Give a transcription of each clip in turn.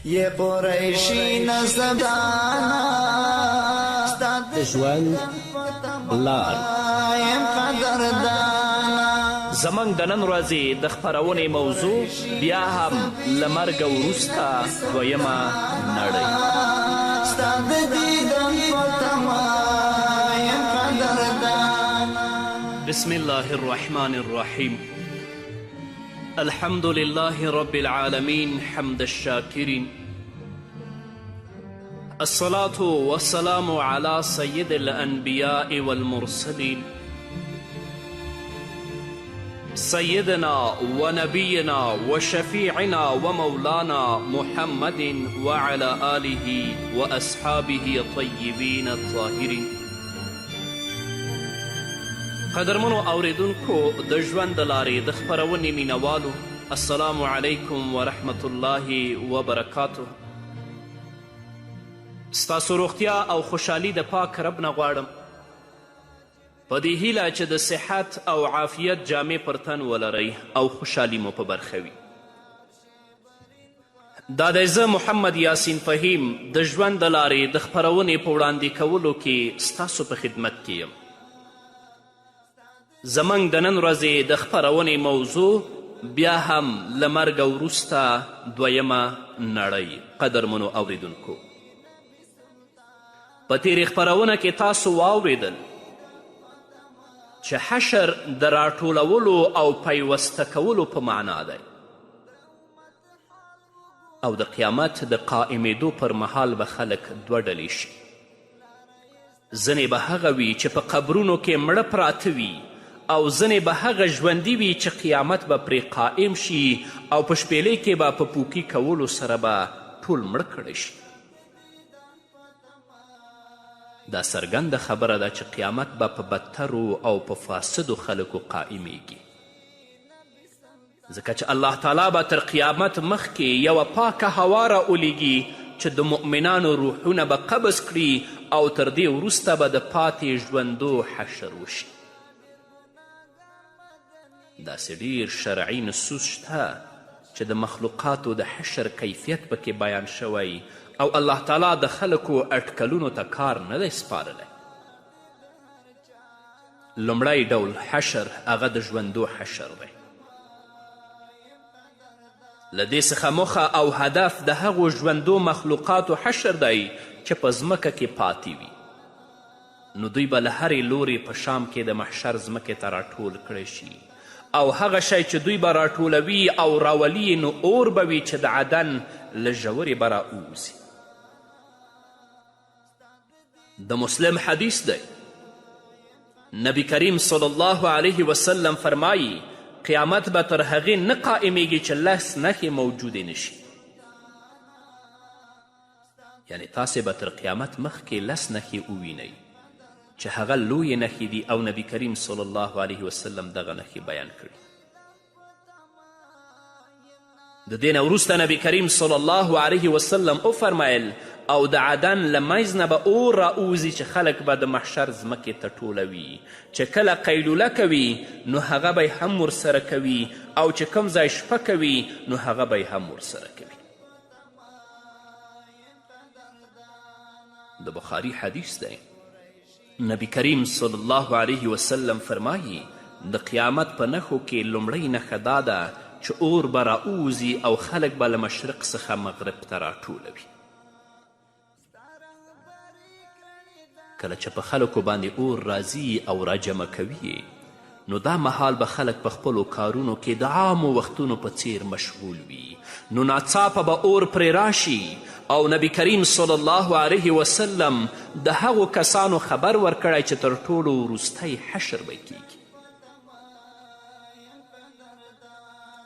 یہ قریشی نسبدانا د ژوند لار زمنګ د نن ورځې د خپرونې موضوع بیا هم له مرګه وروسته دویمه نړۍ. بسم الله الرحمن الرحيم. الحمد لله رب العالمين حمد الشاكرين. الصلاة والسلام على سيد الأنبياء والمرسلين سيدنا ونبينا وشفيعنا ومولانا محمد وعلى آله وأصحابه الطيبين الطاهرين. قدرمنو اوریدونکو د ژوند د لارې د خپرونې مینوالو، السلام علیکم ورحمت الله وبرکاتو. ستاسو روغتیا او خوشحالي د پاک رب نه غواړم، په دې هیله چې د صحت او عافیت جامې پر تن ولرئ او خوشحالي مو په برخه وي. دا دی زه محمد یاسین فهیم د ژوند د لارې د خپرونې په وړاندې کولو کې ستاسو په خدمت کې یم. زمنګ د نن ورځې د خپرونې موضوع بیا هم له مرګه وروسته دویمه نړۍ. قدرمنو اوریدونکو، په تیرې خپرونه کې تاسو واوریدل چې حشر د راټولولو او پیوسته کولو په معنا دی، او د قیامت د قائمېدو پر مهال به خلک دوه ډلې شي. ځینې به هغه وي چې په قبرونو کې مړه پراته وي، او ځینې به هغه ژوندي وي چې قیامت به پرې قائم شي او په شپېلۍ کې به په پوکي کولو سره به ټول مړه کړی شي. دا څرګنده خبره ده چې قیامت به په بدترو او په فاسدو خلکو قائمیږي، ځکه چې الله تعالی به تر قیامت مخکې یوه پاکه هوا راولیږي چې د مؤمنانو روحونه به قبض کړي، او تر دې وروسته به د پاتې ژوندو حشر وشي. داسې ډیر شرعي نصوص شته چې د مخلوقاتو د حشر کیفیت پکې بیان شوی، او الله تعالی د خلکو اټکلونو ته کار نه دی سپارلی. لومړی ډول حشر هغه د ژوندو حشر دی. له دې څخه موخه او هدف د هغو ژوندو مخلوقاتو حشر دی چې په ځمکه کې پاتې وي. نو دوی به له هرې لورې په شام کې د محشر ځمکې ته راټول کړی شي، او هغه شی چې دوی به راټولوي او راولي نو اور به وي چې د عدن له ژورې به راووځي. د مسلم حدیث دی، نبی کریم صلی الله علیه وسلم فرمایی قیامت به تر هغې نه قائمیږي چې 10 نښې موجودې نشي. یعنی تاسې به تر قیامت مخکې 10 نښې ووینئ چې هغه لویې نښې دي، او نبی کریم صلی الله علیه وسلم دغه نښې بیان کړي. د دې نه وروسته نبی کریم صلی الله علیه وسلم وفرمیل او د عدن له منځ نه به اور راوځي چې خلک به د محشر ځمکې ته ټولوي، چې کله قیلوله کوي نو هغه به هم ورسره کوي، او چې کوم ځای شپه کوي نو هغه به هم ورسره کوي. د بخاري حدیث دی، نبی کریم صلی الله علیه وسلم فرمایی د قیامت په نښو کې لومړی نښه دا ده چې اور به راوځي او خلک به له مشرق څخه مغرب ته راټولوي. کله چې په خلکو باندې اور راځي او راجمع کوي، نو دا مهال به خلک په خپلو کارونو کې د عامو وختونو په څیر مشغول وي. نو ناڅاپه به اور پرې راشي، او نبی کریم صلی الله علیه وسلم د هغو کسانو خبر ورکړی چې تر ټولو وروستی حشر به کیږي.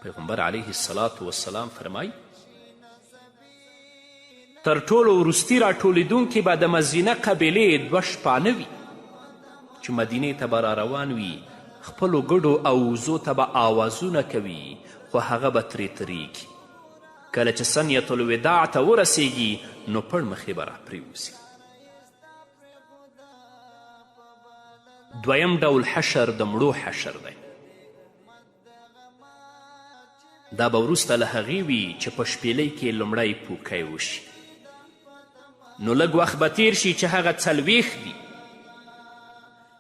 پیغمبر علیه الصلاة والسلام فرمایي تر ټولو وروستي راټولېدونکي به د مزینه قبیلې 2 شپانه وي چې مدینې ته به راروان وي، خپلو ګډو او وزو ته به آوازونه کوي، خو هغه به ترې تریږي. کله چې سنیة الوداع ته ورسیږي نو پړ مخې به راپرېوځي. دویم ډول حشر د مړو حشر دی. دا به وروسته له هغې وي چې په شپېلۍ کې لومړی پوکی وشي. نو لږ وخت به تیر شي چې هغه 40 دي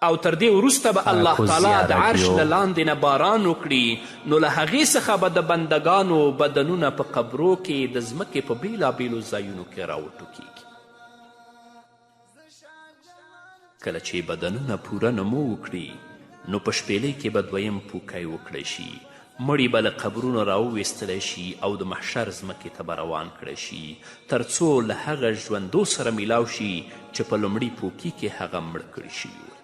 او تر دې وروسته به الله تعالی د عرش له لاندې نه باران وکړي. نو له هغې څخه به د بندګانو بدنونه په قبرو کې د ځمکې په بېلابېلو ځایونو کې راوټوکېږي. کله چې بدنونه پوره نمو وکړي نو په شپېلۍ کې به دویم پوکی وکړی شي. مړي به له قبرونو راوویستلی شي او د محشر ځمکې ته به روان کړی شي تر څو له هغه ژوندو سره میلاو شي چې په لومړي پوکي کې هغه مړ کړي شوي ول.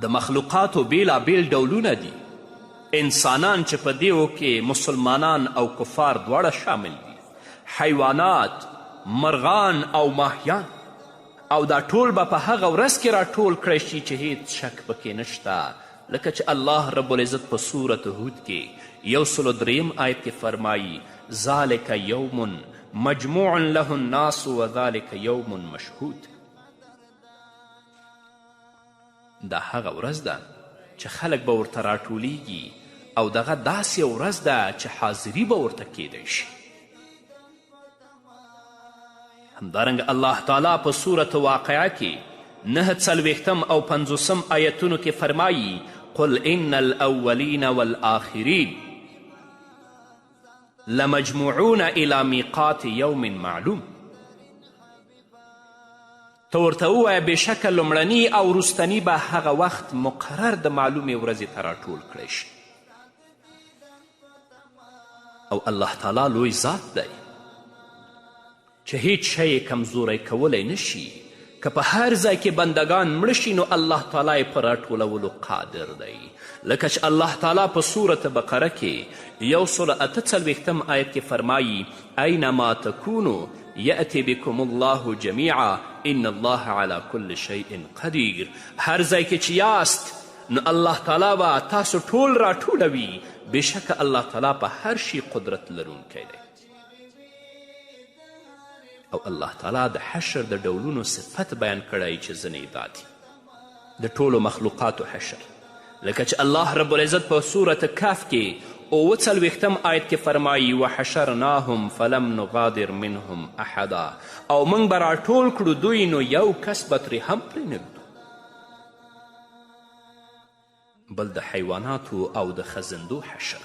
د مخلوقاتو بیلابیل ډولونه دي. انسانان چې په دیو کې مسلمانان او کفار دواړه شامل دي، حیوانات، مرغان او ماهیان، او دا ټول به په هغه ورځ کې راټول کړی شي چې هیڅ شک پکې نشته. لکه چې الله رب العزت په صورت هود کې 103 آیت کې فرمایي ذلک یوم مجموع له الناس وذلک یوم مشهود. دا هغه ورځ ده چې خلک به ورته راټولیږي او دغه داسې ورځ ده چې حاضري به ورته کیدی شي. همدارنګه الله تعالی په صورت واقعه کې 49 او 50 آیتونو کې فرمایي قل ان الاولین والآخرین لمجموعون الى میقات یوم معلوم. ته ورته ووایه بېشکه لومړني او وروستني به هغه وخت مقرر د معلومې ورځې ته راټول کړی شي. او الله تعالی لوی ذات دی چې هیڅ شی یې کمزوری کولی نشي. که په هر ځای کې بندگان مړه شي نو الله تعالی یې په راټولولو قادر دی. لکه چې الله تعالی په صورت بقره کې 148 آیت کې فرمایي اینما تکونو یأتی بکم الله جمیعا ان الله علی کل شیء قدیر. هر ځای کې چې یاست نو الله تعالی به تاسو ټول راټولوي. بېشکه الله تعالی په هر شي قدرت لرونکی دی. او الله تعالی د حشر د ډولونو صفت بیان کړی چې ځینې دا دي د ټولو مخلوقاتو حشر. لکه چې الله رب العزت په صورت کهف کې 43 آیت کې فرمایي وحشرناهم فلم نغادر منهم احدا. او موږ به راټول کړو دوی نو یو کس به ترې هم پرې نه ږدو. بل د حیواناتو او د خزندو حشر.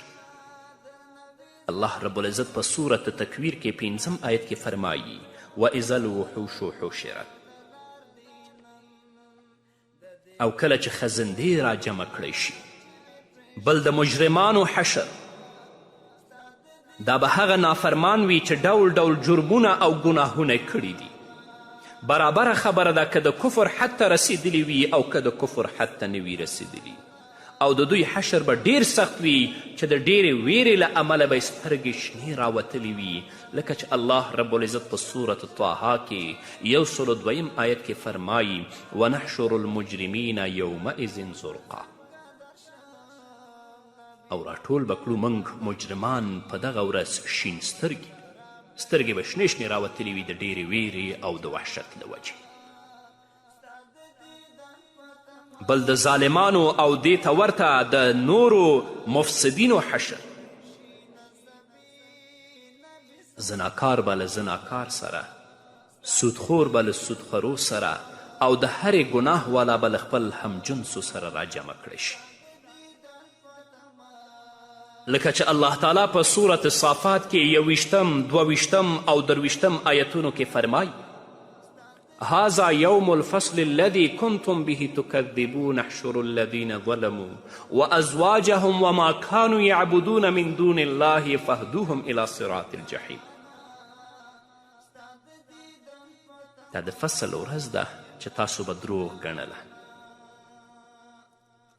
الله رب العزت په صورت تکویر کې 5 آیت کې فرمایي وَإِذَا الْوُحُوشُ حُشِرَتْ. او کله چې خزندې را جمع کړی شي. بل د مجرمانو حشر. دا به هغه نافرمان وي چې ډول ډول جرمونه او ګناهونه کړي دي. برابره خبره ده که د کفر حد ته رسیدلی وي او که د کفر حد ته نه وي رسیدلی. او د دوی حشر به ډیر سخت وي چې د ډیرې ویرې له امله به یې سترګې شنې راوتلې وي. لکه چې الله رب العزت په صورت طه کې 102 آیت کې فرمایي ونحشر المجرمین یومئذ زرقا. او راټول به کړو موږ مجرمان په دغه ورځ شین سترګې. سترګې به شنې شنې راوتلې وي د ډیرې ویرې او د وحشت له وجې. بل د ظالمانو او دې ته ورته د نورو مفسدینو حشر. زناکار به له زناکار سره، سودخور به له سودخورو سره او د هرې ګناه والا به له خپل همجنسو سره راجمع کړی شي. لکه چې الله تعالی په صورت صافات کې 21 22 او 23 آیتونو کې فرمایي هذا یوم الفصل الذي كنتم به تكذبون احشروا الذين ظلموا وازواجهم وما كانوا يعبدون من دون الله فاهدوهم الى صراط الجحيم. دا د فصل ورځ ده چې تاسو به دروغ ګڼله.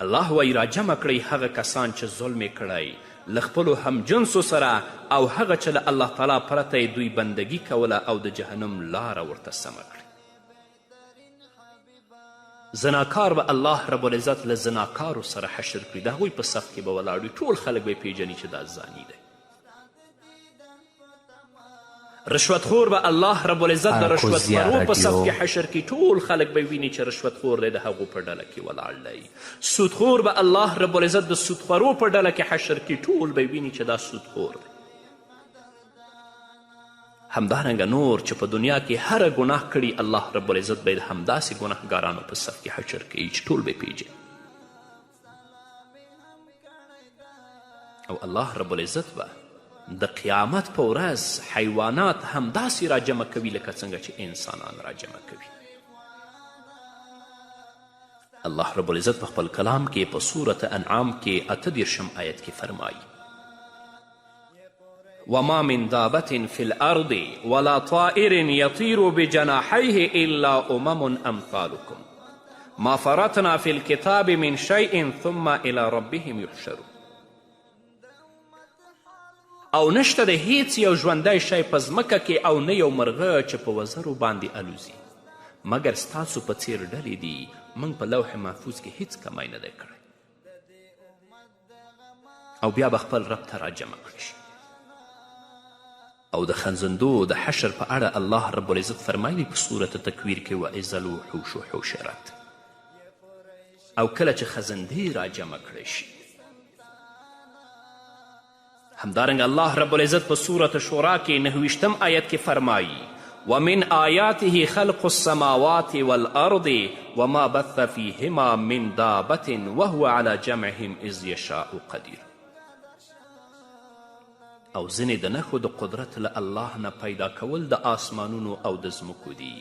الله وایي راجمع کړئ هغه کسان چې ظلم یې کړی له خپلو همجنسو سره او هغه چې له الله تعالی پرته یې دوی بندګي کوله او د جهنم لاره ورته سمه کړي. زناکار به الله رب العزت له زناکارو سره حشر کړي. د هغوی په صف کې به ولاړ وي. ټول خلک به یې پیژني چې دا زانی دی. رشوتخور به الله رب العزت د رشوتخورو په صف کې حشر کې ټول خلک به ویني چې رشوتخور دی د هغو په ډله کې ولاړ دی. سودخور به الله رب العزت د سودخورو په ډله کې حشر کې ټول به ویني چې دا سودخور دی. همدارنګه نور چې په دنیا کې هره ګناه کړي الله رب العزت به د همداسې ګناهګارانو په صف کې حشر کوي چې ټول به پیژني. او الله رب العزت به د قیامت په ورځ حیوانات همداسې راجمع کوي لکه څنګه چې انسانان راجمع کوي. الله رب العزت په خپل کلام کې په سورة انعام کې 38 آیت کې فرمایي وما من دابة في الأرض ولا طائر يطير بجناحيه إلا أمثالكم ما فرطنا في الكتاب من شيء ثم إلى ربهم يحشرون. او نشته د هیڅ یو ژوندی شی په ځمکه کې او نه یو مرغه چې په وزرو باندې الوزي مګر ستاسو په څیر ډلې دي. موږ په لوح محفوظ کې هیڅ کمی نه دی کړی او بیا به خپل رب ته راجمع کړی شي. او د خنزندو د حشر په اړه الله رب العزت فرمایي په صورت تکویر کې وإذا الوحوش حشرت. او کله چې خزندې راجمع کړی شي. همدارنګه الله رب العزت په صورت شورا کې 29 آیت کې فرمایي ومن آیاته خلق السماوات والارض وما بث فیهما من دابة وهو على جمعهم اذ یشاء قدیر. او ځینې د نښو د قدرت له الله نه پیدا کول د آسمانونو او د ځمکو دي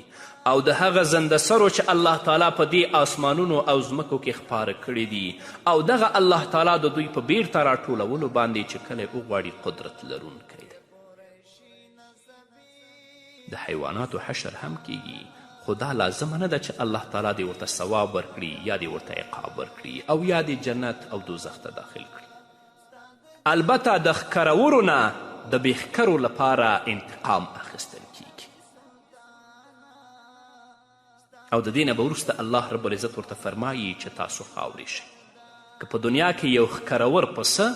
او د هغه زنده سرو چې الله تعالی په دې آسمانونو او ځمکو کې خپاره کړي دي او دغه الله تعالی د دوی په بیرته راټولولو باندې چې کله وغواړي قدرت لرونکی دی. د حیواناتو حشر هم کیږي خو دا لازمه نه ده چې الله تعالی دې ورته ثواب ورکړي یا دې ورته عقاب ورکړي او یا دې جنت او دوزخ ته داخل کړي. البته د ښکرورو نه د بېښکرو لپاره انتقام اخیستل کیږي. او د دې نه به وروسته الله رب العزت ورته فرمایي چې تاسو خاورې شئ. که په دنیا کې یو ښکرور پسه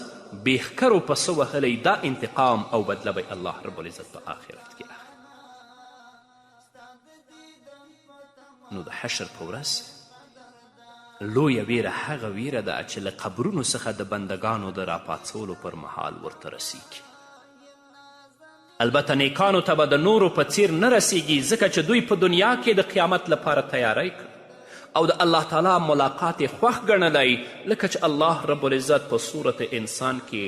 بېښکرو پسه وهلی دا انتقام او بدله به الله رب العزت په آخرت کې اخلي. نو د حشر په ورځ لویه ویره هغه ویره ده چې له قبرونو څخه د بندگانو د راپاڅولو پر مهال ورته رسیږي. البته نیکانو ته به د نورو په څیر نه رسیږي ځکه چې دوی په دنیا کې د قیامت لپاره تیاری کړ او د الله تعالی ملاقات یې خوښ ګڼلی لکه چې الله رب العزت په صورت انسان کې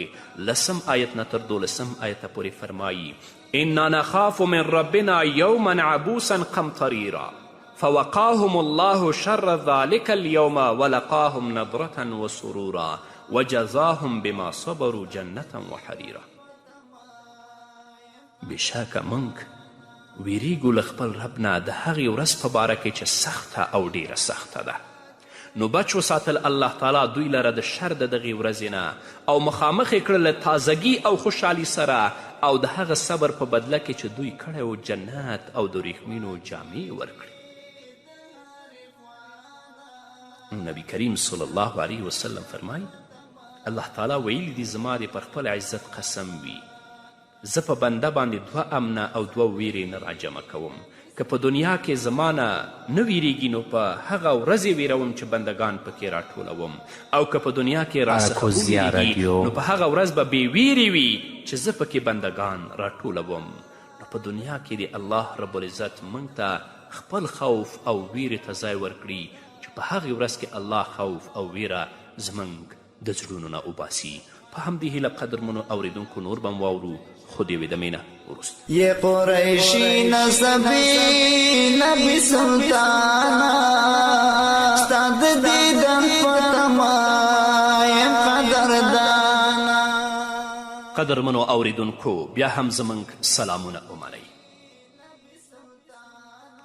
10 آیت نه تر 12 آیته پورې فرمایي انا نخاف من ربنا یوما عبوسا قمطریرا فوقاهم الله شر ذلك اليوم ولقاهم نضرة وسرورا وجزاهم بما صبروا جنة وحريرا. بشاکه موږ ویریږو له خپل رب نه د هغې ورځ په باره کې چې سخته او ډیره سخته ده. نو بچ وساتل الله تعالی دوی لره د شر د دغې ورځې نه او مخامخ یې کړل له تازګي او خوشحالي سره او د هغه صبر په بدله کې چې دوی کړی و جنت او د وریښمینو جامې ورکړي. نبی کریم صلی الله علیه وسلم فرمایي الله تعالی ویلی دی زما دې پر خپل عزت قسم وي زه په بنده باندې 2 امنه او 2 ویرې نه راجمع کوم. که په دنیا کې زما نه ویریږي نو په هغه ورځې ویروم چې بندگان پکې راټولوم او که په دنیا کې راڅخه وویریږي نو په هغه ورځ به بې ویرې وي چې زه پکې بندگان راټولوم. نو په دنیا کې دی الله رب العزت موږ ته خپل خوف او ویرې ته ځای ورکړي چې په هغې ورځ کې الله خوف او ویره زموږ د زړونو نه وباسي. په همدې هیله قدرمنو اوریدونکو نور به م واورو خو د یوې دمې نه وروسته. یہ قریشی نسبی نبی سلطانا ستاد دیدن پتمایم قدردانا. قدرمنو اوریدونکو بیا هم زموږ سلامونه ومنئ.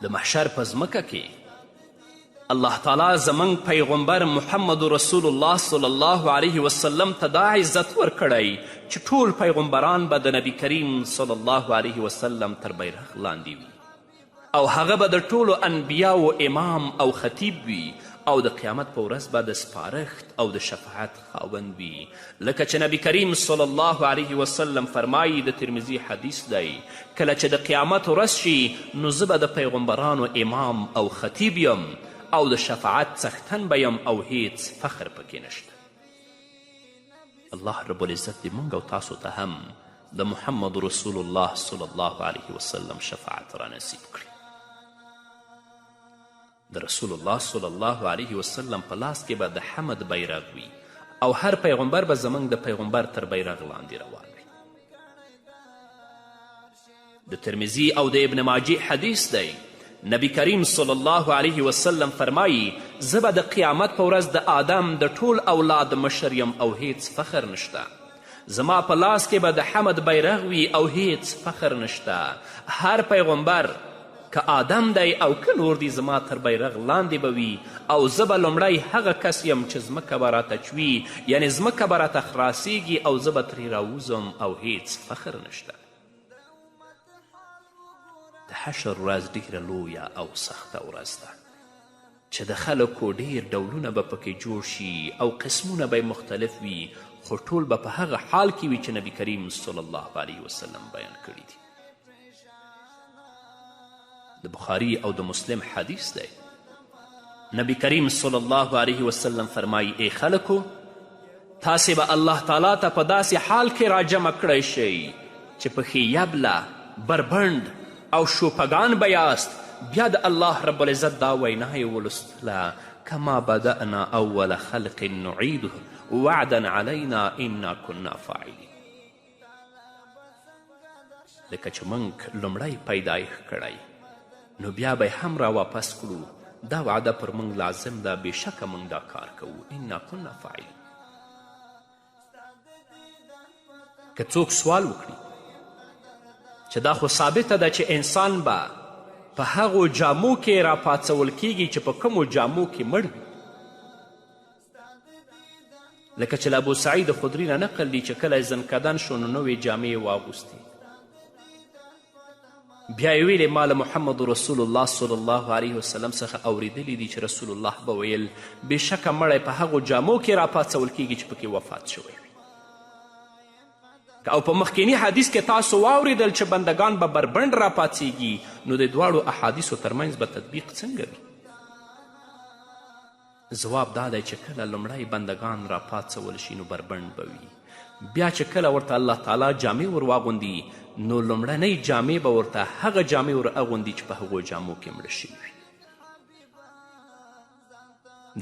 د محشر په ځمکه کې الله تعالی زموږ پیغمبر محمد رسول الله صلی الله علیه وسلم ته دا عزت ورکړی چې ټول پیغمبران به د نبی کریم صلی الله علیه وسلم تر بیرغ لاندې وي او هغه به د ټولو انبیاو امام او خطیب وي او د قیامت په ورځ به د سپارښت او د شفاعت خاوند وي لکه چې نبی کریم صلی الله علیه وسلم فرمایي د ترمذي حدیث دی کله چې د قیامت ورځ شي نو زه به د پیغمبرانو امام او خطیب یم او د شفاعت څښتن به یم او هیڅ فخر پکې نشته الله رب العزت دې موږ او تاسو ته هم د محمد رسول الله صلی الله علیه وسلم شفاعت را نصیب کړي د رسول الله صلی الله علیه وسلم په لاس کې به د حمد بیرغ وي او هر پیغمبر به زموږ د پیغمبر تر بیرغ لاندې روان وي د ترمذي او د ابن ماجه حدیث دی نبی کریم صلی الله علیه وسلم فرمایی زه به د قیامت په ورځ د آدم د ټول اولاد مشر یم او هیڅ فخر نشته زما په لاس کې به د حمد بیرغ وي او هیڅ فخر نشته هر پیغمبر که آدم دی او که نور دی زما تر بیرغ لاندې به وي او زه به لومړی هغه کس یم چې ځمکه به راته چوي یعنې ځمکه به راته خلاصیږي او زه به ترې راوځم او هیڅ فخر نشته د حشر ورځ ډیره لویه او سخته ورځ ده چې د خلکو ډیر ډولونه به پکې جوړ شي او قسمونه به مختلف وي خو ټول به په هغه حال کې وي چې نبی کریم صلی الله علیه وسلم بیان کړي دي د بخاري او د مسلم حدیث دی نبی کریم صلی الله علیه وسلم فرمایي ای خلکو تاسې به الله تعالی ته په داسې حال کې راجمع کړی شئ چې پکې یبله بربند او شوپگان به یاست بیا د الله رب العزت دا وینا یې ولوستله کما بدأنا اول خلق نعیده وعدا علینا انا کنا فاعلین لکه چې موږ لومړی پیدایښت کړی نو بیا به هم را واپس کړو دا وعده پر موږ لازم ده بېشکه موږ دا کار کوو انا کنا فاعلین که څوک سوال وکړي چې دا خو ثابته ده چې انسان به په هغو جامو کې راپاڅول کیږي چې په کومو جامو کې مړ وي لکه چې له ابو سعید خدري نه نقل دی چې کله یې زنکدن شو نو نوې جامې یې واغوستې بیا یې ویلې ما له محمد رسول الله صلی الله علیه وسلم څخه اوریدلی دي چې رسول الله به ویل بېشکه مړی په هغو جامو کې راپاڅول کیږي چې پکې وفات شوی وي او په مخکینی حدیث کې تاسو واوریدل چې بندگان به بربند راپاڅیږي نو د دواړو احادیثو ترمنځ به تطبیق څنګه وي ځواب دا دی چې کله لومړی بندگان راپاڅول شي نو بربند به وي بیا چې کله ورته الله تعالی جامې ور واغوندي نو لومړنۍ جامې به ورته هغه جامې ور اغوندي چې په هغو جامو کې مړه شوي وي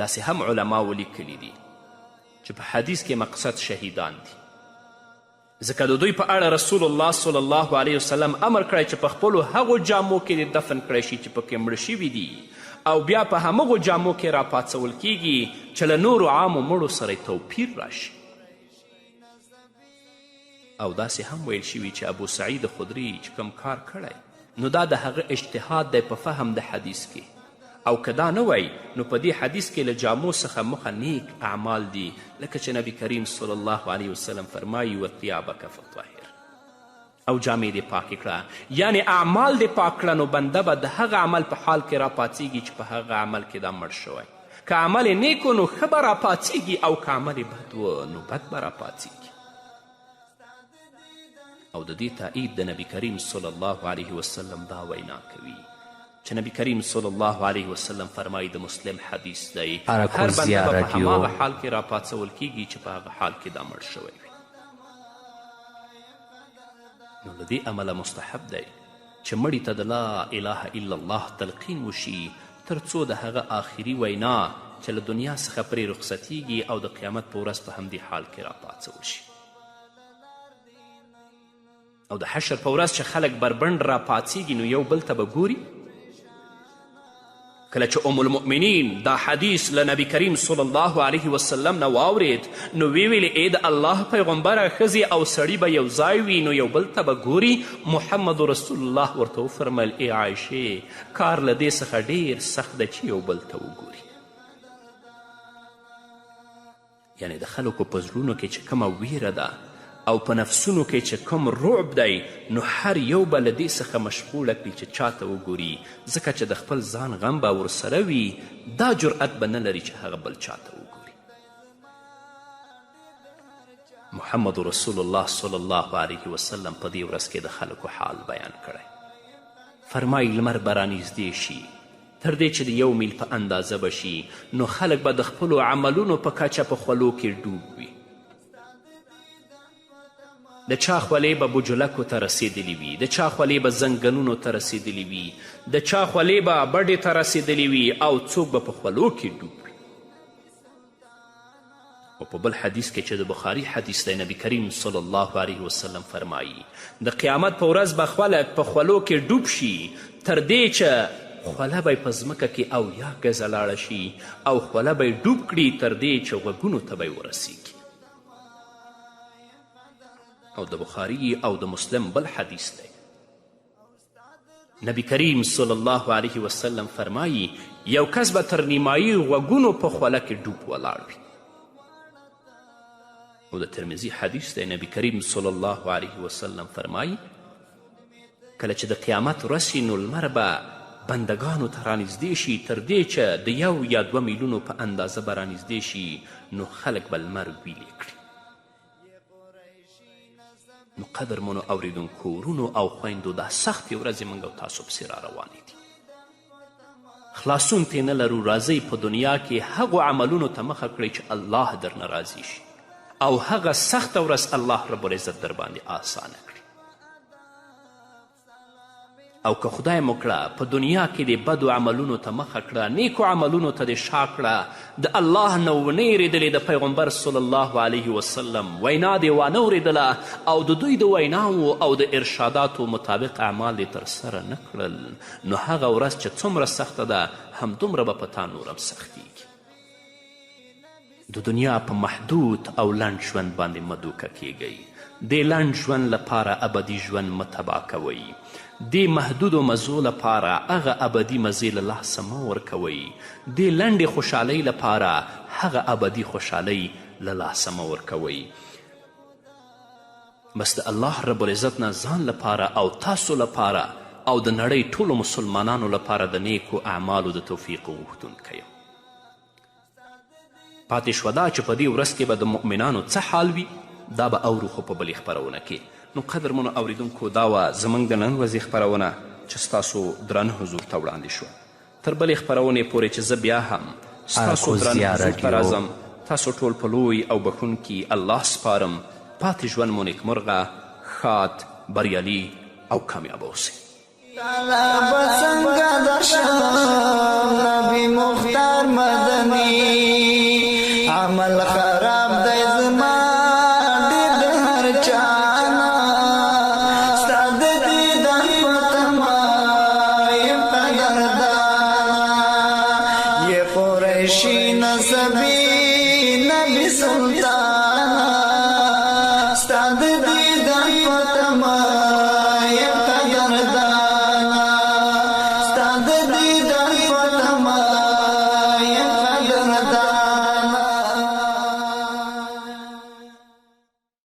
داسې هم علما ولیکلي دي چې په حدیث کې مقصد شهیدان دي ځکه د دوی په اړه رسول الله صلی الله علیه وسلم امر کړی چې په خپلو هغو جامو کې دفن کړی شي چې پکې مړه شوي دي او بیا په همغو جامو کې راپاڅول کیږي چې له نورو عامو مړو سره توپیر راشي او داسې هم ویل شوي چې ابو سعید خدري چې کوم کار کړی نو دا د هغه اجتهاد دی په فهم د حدیث کې او که دا نه وی نو په دې حدیث کې له جامو څخه مخه نیک اعمال دي لکه چې نبی کریم صلی الله علیه وسلم فرمایي وثیابک فطهر او جامې دې پاکې کړه یعنی اعمال دې پاک کړه نو بنده به د هغه عمل په حال کې راپاڅیږي چې په هغه عمل کې دا مړ شوی که عمل نیک و نو ښه به راپاڅیږي او که عمل بد و نو بد به راپاڅیږي او د دې تایید د نبی کریم صلی الله علیه وسلم دا وینا کوي چې نبی کریم صلی الله علیه وسلم فرمایي د مسلم حدیث دی هر بنده به په هماغه حال کې راپاڅول کیږي چې په هغه حال کې دا مړ شوی وي نو له دې امله مستحب دی چې مړي ته د لا اله الا الله تلقین وشي تر څو د هغه آخري وینا چې له دنیا څخه پرې رخصتیږي او د قیامت په ورځ په همدې حال کې راپاڅول شي او د حشر په ورځ چې خلک بربند راپاڅیږي نو یو بل ته به ګوري کله چې ام المؤمنین دا حدیث له نبی کریم صلی الله علیه وسلم نه واورید نو ویلې ای د الله پیغمبره ښځې او سړي به یو ځای وي نو یو بل ته به ګوري محمد رسول الله ورته وفرمیل ای عایشې کار له دې څخه ډیر سخت ده چې یو بل ته وګوري یعنی د خلکو په زړونو کې چې کومه ویره ده او په نفسونو کې چې کوم رعب دی نو هر یو به له دې څخه مشغوله کړي چې چاته وګوري، ځکه چې د خپل ځان غم به ورسره وي، دا جرأت به نه لري چې هغه بل چاته وګوري. محمد رسول الله صلی الله علیه وسلم په دې ورځ کې د خلکو حال بیان کړی. فرمایي لمر به رانږدې شي تر دې چې د 1 میل په اندازه به شي، نو خلک به د خپلو عملونو په کچه په خولو کې ډوب وي. د چا خولې به بجلکو ته رسېدلي وي، د چا خولې به زنګنونو ته رسېدلي وي، د چا خولې به بډې ته رسېدلي وي، او څوک به په خولو کې ډوب وي. او په بل حدیث کې چې د بخاري حدیث دی، نبی کریم صلی الله علیه وسلم فرمایي د قیامت په ورځ به خلک په خولو کې ډوب شي تر دې چې خوله به یې په ځمکه کې 80 ګزه لاړه شي، او خوله به یې ډوب کړي تر دې چې غوږونو ته به یې ورسیږي. او د بخاري او د مسلم بل حدیث دی، نبی کریم صلی الله علیه وسلم فرمایي یو کس به تر نیمایي غوږونو په خوله کې ډوب ولاړ وي. او د ترمذي حدیث دی، نبی کریم صلی الله علیه وسلم فرمایي کله چې د قیامت ورځ شي نو لمر به بندگانو ته رانږدې شي تر دې چې د 1 یا 2 میلونو په اندازه به رانږدې شي، نو خلک به لمر ویلې کړي. نو قدرمنو اوریدونکو ورونو او خویندو دا سختې ورځې موږ او تاسو پسې را روانې دي. خلاصون ترې نه لرو. راځئ په دنیا کې هغو عملونو ته مخه کړئ چې الله درنه راضي شي، او هغه سخته ورځ الله رب العزت در باندې آسانه کړي. او که خدای مو کړه په دنیا کې د بدو عملونو ته مخه کړه، نیکو عملونو ته دې شا کړه، د الله نه ونه اورېدلې د پیغمبر صلی الله علیه وسلم وینا دې وانه اورېدله، او د دوی د ویناو او د ارشاداتو مطابق اعمال دې ترسره نه کړل، نو هغه ورځ چې څومره سخته ده همدومره به په تا نورم سختیږي. د دنیا په محدود او لنډ ژوند باندې مه دوکه کیږئ. دې لنډ ژوند لپاره ابدي ژوند مه تباه کوئ. دې محدودو مزو لپاره هغه ابدي مزې له لاسه مه ورکوئ. دې لنډې خوشحالۍ لپاره هغه ابدي خوشحالۍ له لاسه مه ورکوئ. بس د الله رب العزت نه ځان لپاره او تاسو لپاره او د نړۍ ټولو مسلمانانو لپاره د نیکو اعمالو د توفیق غوښتونکی یم. پاتې شوه دا چې په دې ورځ کې به د مؤمنانو څه حال وي، دا به اورو خو په بلې خپرونه کې. نو قدرمنو اوریدونکو دا وه زموږ د نن ورځې خپرونه چې ستاسو درانه حضور ته وړاندې شوه. تر بلې خپرونې پورې چې زه بیا هم ستاسو درانه حضور ته راځم، تاسو ټول په لوی او بخونکي الله سپارم. پاتې ژوند مو نیکمرغه، ښاد، بریالي او کامیاب اوسئ. طلب څنګه درشم نبی مختار مدني، عمل خراب دی زما ډېر د هر چانا، ستا د دیدن په تمه یم قدردانه، یې قریشي نسبي نبي سلطان